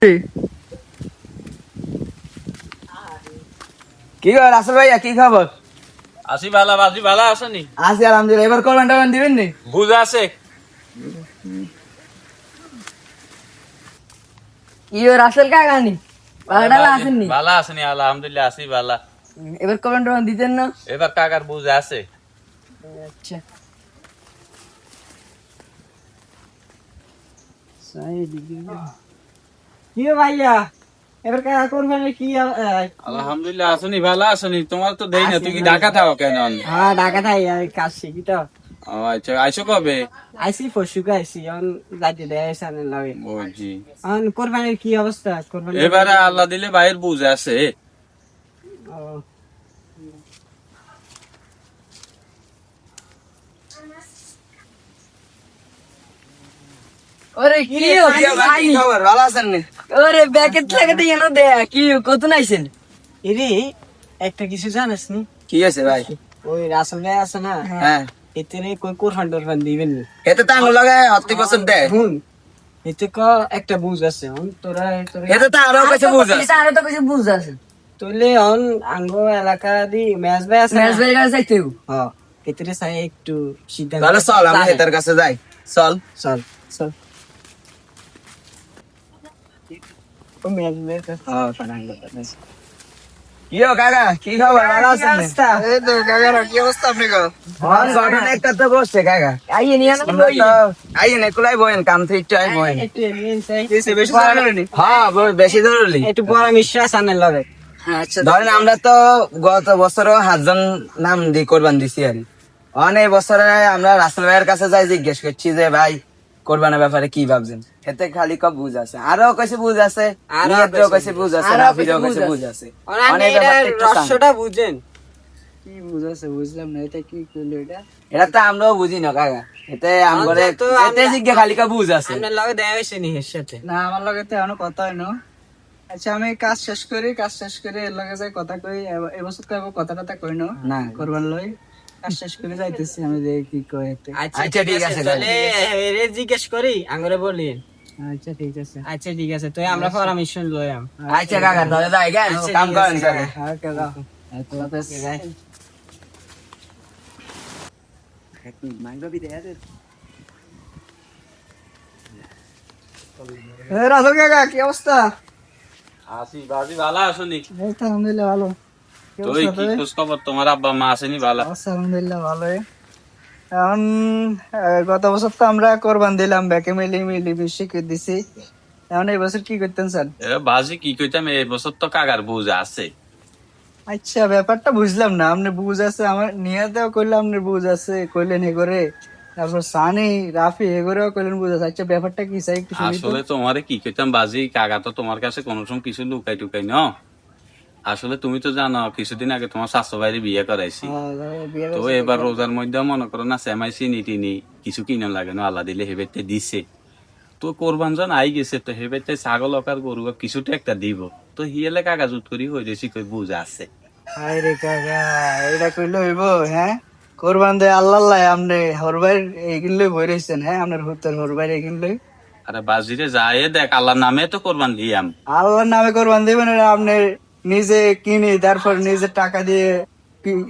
কি খবর রাসেল ভাইয়া, কি খবর? আসি ভালো, বাজি ভালো আসেনি? আছি আলহামদুলিল্লাহ। এবার কোরবান টোরবান দিবেন নি? বুঝ আছে ইয়ে রাসেল কাকা নি পাগড়ালা আসেননি? ভালো আসেনি, আলহামদুলিল্লাহ আসি ভালো। এবার কোরবান টোরবান দিতেন না? এবার কাকার বুঝ আছে। আচ্ছা কি ভাইয়া, এবার কাকা কোরবানি কি? আলহামদুলিল্লাহ আসেনি, ভালো আসেনি। তোমার তো দেই না, তুমি কি ঢাকা থাকো কেন? হ্যাঁ ঢাকা থাই, কাজ শিখি তো। ও আচ্ছা, আইসো কবে? আইসি পরশুকে আইসি, এখন যাইতে দেয় সামনে লাগে। বুঝছি। এখন কোরবানির কি অবস্থা? কোরবানি এবারে আল্লাহ দিলে ভাইয়ের বুঝ আছে। ওরে কি কি খবর, ভালো আছেন নি? ওরে ব্যাকেট লাগাতে গেল দে কি কত নাইছেন? এরে একটা কিছু জানাস নি? কি আছে ভাই? ওই রাসেল ভাই আছে না, হ্যাঁ, এতে কই কোরবান টোরবান দিবেন নি? এতে তো আঙুল লাগায় অতি পছন্দ দেয়। শুন, এতে একটা বুঝ আছে, তোরা এতে তো আরো কিছু বুঝ আছে। আরো তো কিছু বুঝ আছে। তুইলে অন আঙ্গো এলাকা দি ম্যাচ ভাই আছে, ম্যাচ ভাই কাছে যাইতে হ্যাঁ, এতে চাই একটু সিদ্ধান্ত। তাহলে চল আমরা হেতার কাছে যাই, চল। চল চল ও ম্যাচ ভাই কাছে। হ্যাঁ পারাঙ্গা। ইয়ো কাকা, কি খবর, ভালো আছেন নি? এই তো কাকা, কি অবস্থা আপনি গো? হন ঘটনা একটা তো বসছে কাকা। আইয়ে নিয়ে না আমরা তো আইয়েন একুলাই বয়েন, কাম থেকে একটু আই বয়েন। একটু নিয়ে চাই বেশি জরুরি? হ্যাঁ বেশি জরুরি। একটু পরামর্শ আসানের লগে। আচ্ছা ধরেন আমরা তো গত বছরও 7 জন নাম দিয়ে কোরবান দিছি আর অনেক বছরে আমরা রাসেল ভাইয়ের কাছে যাই জিজ্ঞেস করছি যে ভাই কোরবানের ব্যাপারে কি ভাবছেন। এতে খালি কব বুঝ আছে, আরো কইছে বুঝ আছে, নিয়তও কইছে বুঝ আছে, রাফিরও কইছে বুঝ আছে। অনেক ব্যাপারটা একটু সামনে। রহস্যটা বুঝেন। কি বুঝ আছে বুঝলাম না, এটা কি কইলো এটা? এটা তো আমরাও বুঝি না কাকা, এতে আমগরে তো এতে জিজ্ঞে খালি কব বুঝ আছে। আপনার লগে দেখা হইছে নি এর সাথে? না আমার লগে তো এখনো কথা হয় না। আচ্ছা আমি কাজ শেষ করে এর লগে যাই কথা কই। এবছর তো কথা টথা কই না না করবার লই, কাজ শেষ করে যাইতেছি আমি, দেখি কি কই এতে। আচ্ছা ঠিক আছে তাহলে এরে জিজ্ঞেস করি আঙ্গরে বলি। আচ্ছা ঠিক আছে। আচ্ছা ঠিক আছে, তো আমরা পরামর্শ লইয়াম। আচ্ছা কাকা তাহলে যাই গা, কাম করেন কাকা। আর কেডা রাসেল কাকা, কি অবস্থা? আসি বাজি ভালো আসেনি? এই তো আলহামদুলিল্লাহ ভালো। কি তুই অবস্থা কি তোর? খোঁজ খবর? তোমার আব্বা মা আসেনি? ভালো অবস্থা আলহামদুলিল্লাহ ভালোই। এখন গত বছর তো আমরা কোরবান দিলাম, ব্যাকে মিলি বেশি করে দিছি। এখন এই বছর কি করতেন স্যার? বাজি কি কইতাম, এই বছর তো কাকার বুঝ আছে। আচ্ছা ব্যাপারটা বুঝলাম না, আপনি বুঝ আছে আমার নিয়াতেও কইলাম, আপনি বুঝ আছে কইলেন এ করে, তারপর সানি রাফি এ করেও কইলেন বুঝ আছে। আচ্ছা ব্যাপারটা কি চাই একটু শুনি তো। আসলে তোমারে কি কইতাম বাজি, কাকা তো তোমার কাছে কোনো সময় কিছু লুকাই টুকাই ন। আসলে তুমি তো জানো কিছুদিন আগে তোমার শাশু বাইরে বিয়ে করাইছি। বিয়ে তো এবার রোজার মধ্যে মনে করো না সেমাই চিনি টিনি কিছু কিনে লাগে না, আল্লাহ দিলে হেবেতে দিছে। তো কোরবান জন আই গেছে, তো হেবেতে ছাগল অকার গরু কিছুটা একটা দিব। তো হিয়েলে কাকা জুত করি হয়ে যাচ্ছি কই বুঝ আছে। হাই রে কাকা, এটা কইলে হইব? হ্যাঁ কোরবান দে আল্লাহ আল্লাহ, আপনি হরবাই এইগুলো বই রয়েছেন। হ্যাঁ আপনার হুতের হরবাই এইগুলো আরে বাজিরে যায় দেখ, আল্লাহর নামে তো কোরবান দিয়াম। আল্লাহর নামে কোরবান দিবেন, এটা আপনি নিজে কিনে তারপর নিজে টাকা দিয়ে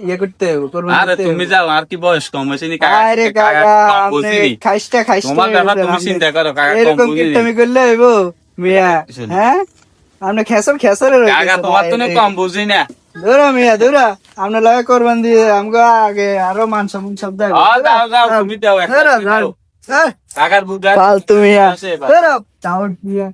ইয়ে করতে হবে, কোরবান আরে দিতে তুমি হবে। যাও, আর কি বয়স কম হয়েছে নি কাকা? আরে কাকা কাকা, কম আপনি বুঝিনি। খাইস্টা তোমার ব্যাপার তুমি চিন্তা করো, কাকা কম এরকম বুঝিনি। কিপটামি করলে হইব মিয়া? শুনি। হ্যাঁ আপনি খেসরে কাকা তোমার তো কম বুঝি না। দূরা মিয়া দূরা, আপনার লাগে কোরবান দিয়ে আমগো আগে আরো মান সম্মান সব দেয়। যাও যাও, তুমি দাও একটা। কাকার বুঝ আছে। ফালতু মিয়া, আছে এবার। দূরা চাউট মিয়া।